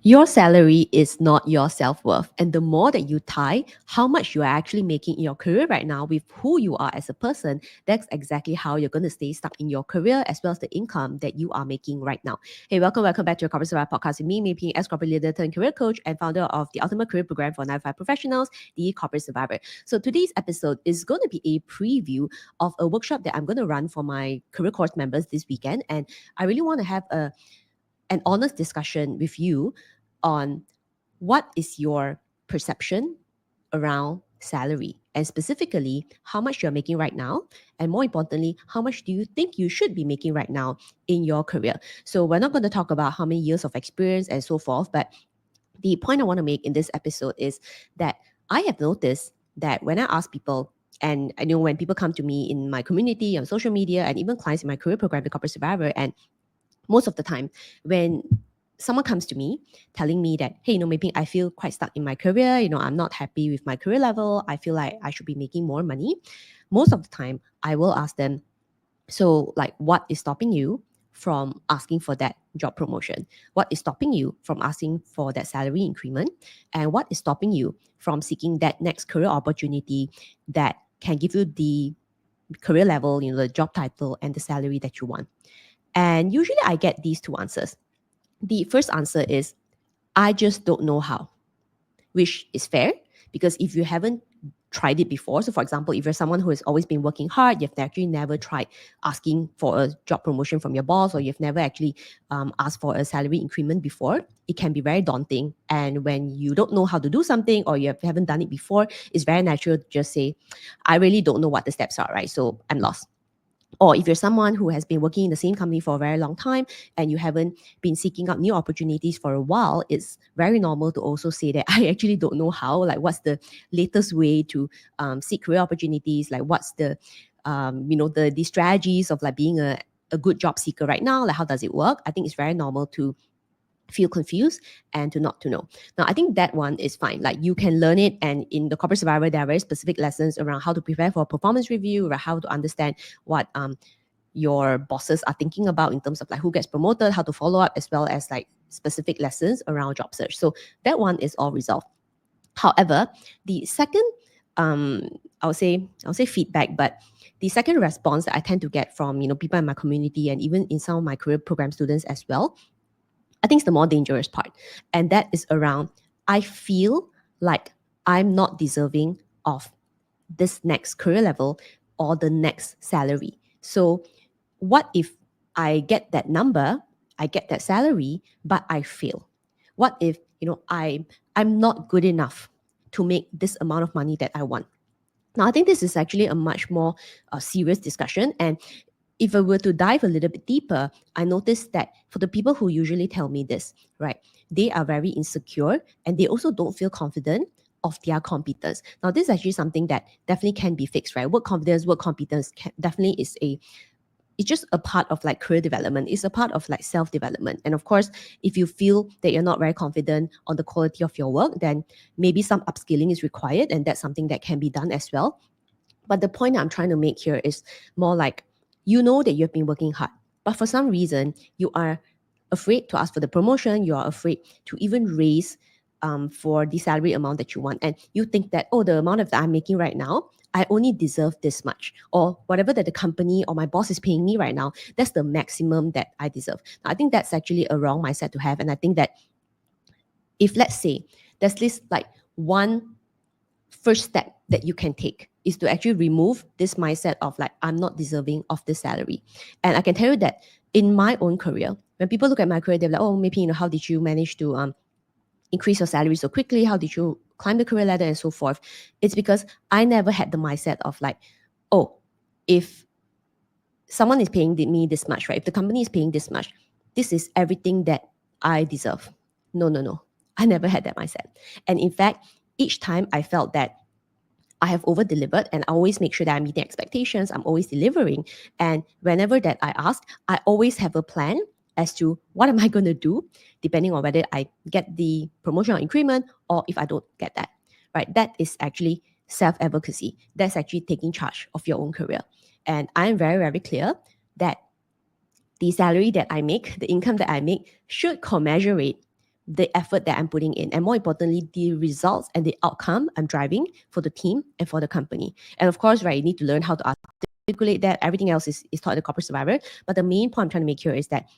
Your salary is not your self-worth. And the more that you tie how much you are actually making in your career right now with who you are as a person, that's exactly how you're going to stay stuck in your career as well as the income that you are making right now. Hey, welcome back to your Corporate Survivor podcast with me, MEI PHING, as corporate leader turned career coach and founder of the ultimate career program for 9 to 5 professionals, the Corporate Survivor. So today's episode is going to be a preview of a workshop that I'm going to run for my career course members this weekend. And I really want to have an honest discussion with you on what is your perception around salary, and specifically how much you're making right now, and more importantly, how much do you think you should be making right now in your career. So we're not going to talk about how many years of experience and so forth, but the point I want to make in this episode is that I have noticed that when I ask people, and I know when people come to me in my community on social media and even clients in my career program, the Corporate Survivor, and most of the time when someone comes to me telling me that, hey, maybe I feel quite stuck in my career, I'm not happy with my career level, I feel like I should be making more money. Most of the time, I will ask them, so like, what is stopping you from asking for that job promotion? What is stopping you from asking for that salary increment? And what is stopping you from seeking that next career opportunity that can give you the career level, the job title and the salary that you want? And usually I get these two answers. The first answer is, I just don't know how, which is fair because if you haven't tried it before, so for example, if you're someone who has always been working hard, you've actually never tried asking for a job promotion from your boss, or you've never actually asked for a salary increment before, it can be very daunting. And when you don't know how to do something or you haven't done it before, it's very natural to just say, I really don't know what the steps are, right? So I'm lost. Or if you're someone who has been working in the same company for a very long time and you haven't been seeking out new opportunities for a while, it's very normal to also say that I actually don't know how, like what's the latest way to seek career opportunities, like what's the strategies of like being a good job seeker right now, like how does it work? I think it's very normal to feel confused and to not to know. Now, I think that one is fine. Like you can learn it, and in the Corporate Survivor, there are very specific lessons around how to prepare for a performance review, or how to understand what your bosses are thinking about in terms of like who gets promoted, how to follow up, as well as like specific lessons around job search. So that one is all resolved. However, the second I'll say feedback, but the second response that I tend to get from people in my community and even in some of my career program students as well, I think it's the more dangerous part. And that is around, I feel like I'm not deserving of this next career level or the next salary. So what if I get that number, I get that salary, but I fail? What if, I'm not good enough to make this amount of money that I want? Now, I think this is actually a much more serious discussion. And if I were to dive a little bit deeper, I noticed that for the people who usually tell me this, right, they are very insecure and they also don't feel confident of their competence. Now, this is actually something that definitely can be fixed, right? Work competence definitely is it's just a part of like career development. It's a part of like self-development. And of course, if you feel that you're not very confident on the quality of your work, then maybe some upskilling is required, and that's something that can be done as well. But the point I'm trying to make here is more like, you know that you've been working hard, but for some reason, you are afraid to ask for the promotion, you are afraid to even raise for the salary amount that you want. And you think that, oh, the amount of that I'm making right now, I only deserve this much. Or whatever that the company or my boss is paying me right now, that's the maximum that I deserve. Now, I think that's actually a wrong mindset to have. And I think that if, let's say, there's this like one first step that you can take is to actually remove this mindset of like, I'm not deserving of this salary. And I can tell you that in my own career, when people look at my career, they're like, oh, maybe, how did you manage to increase your salary so quickly? How did you climb the career ladder and so forth? It's because I never had the mindset of like, oh, if someone is paying me this much, right? If the company is paying this much, this is everything that I deserve. No. I never had that mindset. And in fact, each time I felt that I have over-delivered and I always make sure that I'm meeting expectations, I'm always delivering. And whenever that I ask, I always have a plan as to what am I going to do depending on whether I get the promotion or increment or if I don't get that, right? That is actually self-advocacy. That's actually taking charge of your own career. And I'm very, very clear that the salary that I make, the income that I make should commensurate the effort that I'm putting in, and more importantly, the results and the outcome I'm driving for the team and for the company. And of course, right, you need to learn how to articulate that. Everything else is taught in the corporate survivor. But the main point I'm trying to make here is that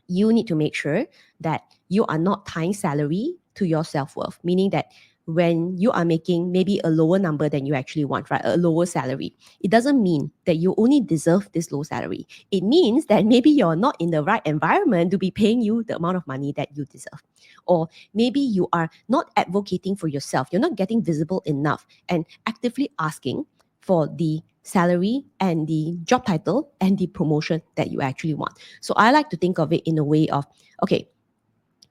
you need to make sure that you are not tying salary to your self-worth, meaning that when you are making maybe a lower number than you actually want, right, a lower salary, it doesn't mean that you only deserve this low salary. It means that maybe you're not in the right environment to be paying you the amount of money that you deserve. Or maybe you are not advocating for yourself, you're not getting visible enough and actively asking for the salary and the job title and the promotion that you actually want. So I like to think of it in a way of, okay,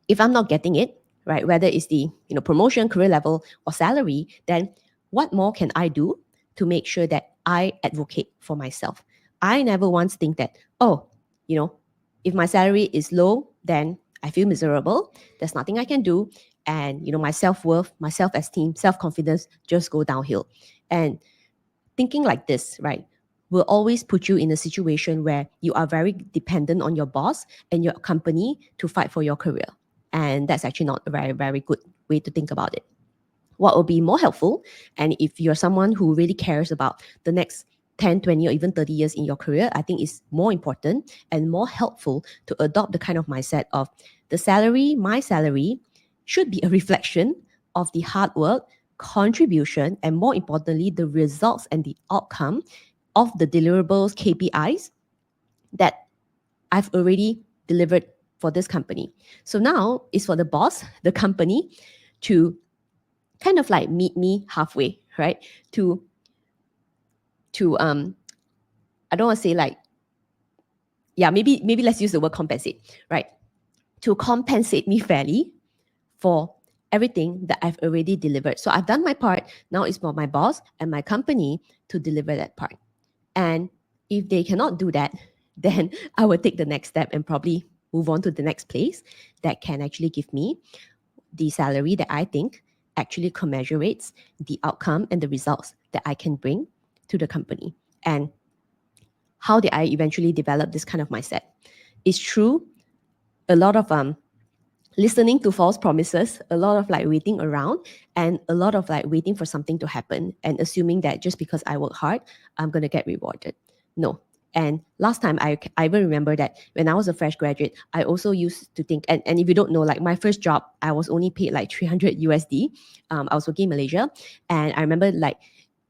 if I'm not getting it, right, whether it's the promotion, career level, or salary, then what more can I do to make sure that I advocate for myself? I never once think that, oh, if my salary is low, then I feel miserable. There's nothing I can do. And my self-worth, my self-esteem, self-confidence just go downhill. And thinking like this, right, will always put you in a situation where you are very dependent on your boss and your company to fight for your career. And that's actually not a very, very good way to think about it. What will be more helpful, and if you're someone who really cares about the next 10, 20, or even 30 years in your career, I think it's more important and more helpful to adopt the kind of mindset of the salary, my salary, should be a reflection of the hard work, contribution, and more importantly, the results and the outcome of the deliverables, KPIs that I've already delivered for this company. So now it's for the boss, the company, to kind of like meet me halfway, right? To I don't want to say like, yeah, maybe let's use the word compensate, right? To compensate me fairly for everything that I've already delivered. So I've done my part. Now it's for my boss and my company to deliver that part. And if they cannot do that, then I will take the next step and probably move on to the next place that can actually give me the salary that I think actually commensurates the outcome and the results that I can bring to the company. And how did I eventually develop this kind of mindset? It's true, a lot of listening to false promises, a lot of like waiting around, and a lot of like waiting for something to happen and assuming that just because I work hard, I'm going to get rewarded. No. And last time I even remember that when I was a fresh graduate, I also used to think, and if you don't know, like my first job, I was only paid like 300 USD. I was working in Malaysia. And I remember like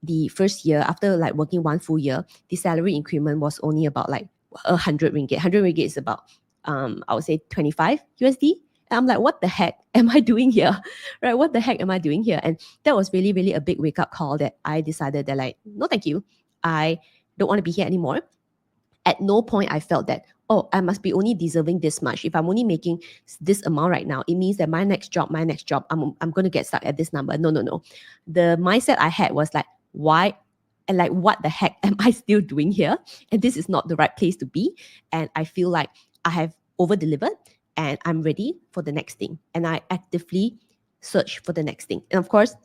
the first year, after like working one full year, the salary increment was only about like 100 ringgit. 100 ringgit is about, I would say 25 USD. And I'm like, what the heck am I doing here? Right? What the heck am I doing here? And that was really, really a big wake up call that I decided that like, no, thank you. I don't want to be here anymore. At no point I felt that, oh, I must be only deserving this much. If I'm only making this amount right now, it means that my next job, I'm going to get stuck at this number. No. The mindset I had was like, why? And like, what the heck am I still doing here? And this is not the right place to be. And I feel like I have over delivered and I'm ready for the next thing. And I actively search for the next thing. And of course,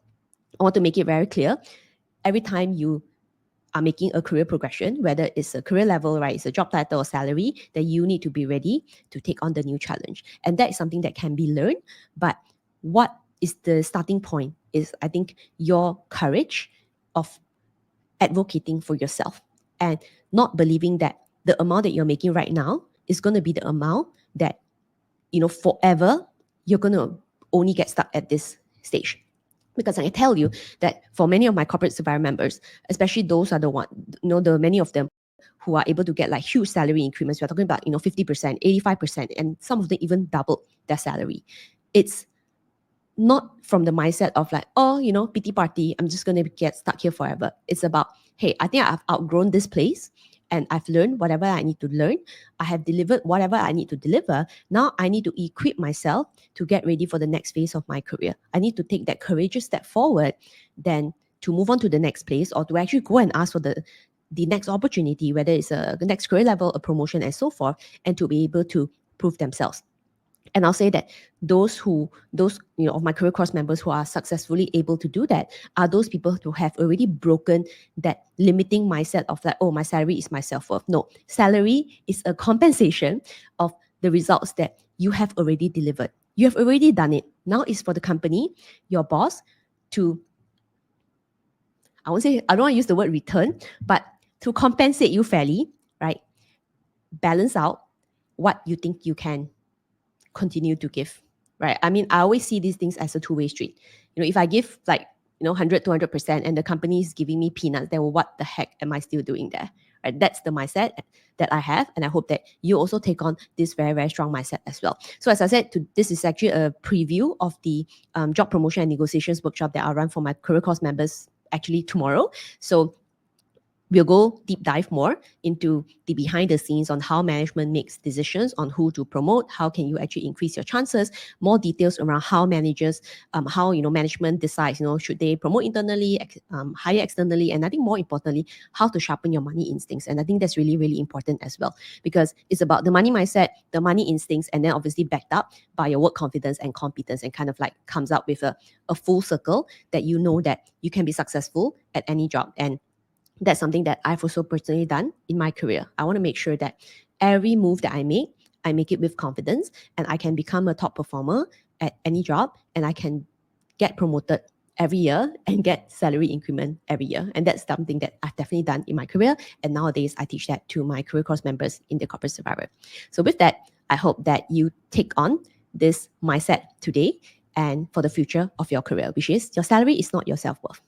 I want to make it very clear. Every time you are making a career progression, whether it's a career level, right, it's a job title or salary, that you need to be ready to take on the new challenge. And that is something that can be learned. But what is the starting point is, I think, your courage of advocating for yourself and not believing that the amount that you're making right now is going to be the amount that, forever you're going to only get stuck at this stage. Because I can tell you that for many of my corporate survivor members, especially those are the many of them who are able to get like huge salary increments. We're talking about 50%, 85%, and some of them even double their salary. It's not from the mindset of like, oh, pity party, I'm just going to get stuck here forever. It's about, hey, I think I've outgrown this place and I've learned whatever I need to learn. I have delivered whatever I need to deliver. Now I need to equip myself to get ready for the next phase of my career. I need to take that courageous step forward, then to move on to the next place or to actually go and ask for the next opportunity, whether it's the next career level, a promotion, and so forth, and to be able to prove themselves. And I'll say that those of my career course members who are successfully able to do that are those people who have already broken that limiting mindset of like, oh, my salary is my self-worth. No, salary is a compensation of the results that you have already delivered. You have already done it. Now it's for the company, your boss, to, I don't want to use the word return, but to compensate you fairly, right? Balance out what you think you can continue to give, right? I mean, I always see these things as a two-way street. If I give 100, 200% and the company is giving me peanuts, then what the heck am I still doing there? Right? That's the mindset that I have. And I hope that you also take on this very, very strong mindset as well. So as I said, this is actually a preview of the job promotion and negotiations workshop that I'll run for my career course members actually tomorrow. So we'll go deep dive more into the behind the scenes on how management makes decisions on who to promote, how can you actually increase your chances, more details around how managers, how management decides, should they promote internally, hire externally, and I think more importantly, how to sharpen your money instincts. And I think that's really, really important as well, because it's about the money mindset, the money instincts, and then obviously backed up by your work confidence and competence, and kind of comes up with a full circle that that you can be successful at any job. And that's something that I've also personally done in my career. I want to make sure that every move that I make it with confidence, and I can become a top performer at any job, and I can get promoted every year and get salary increment every year. And that's something that I've definitely done in my career. And nowadays I teach that to my career course members in the Corporate Survivor. So with that, I hope that you take on this mindset today and for the future of your career, which is your salary is not your self-worth.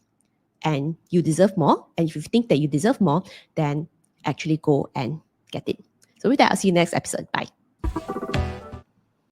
And you deserve more. And if you think that you deserve more, then actually go and get it. So with that, I'll see you next episode. Bye.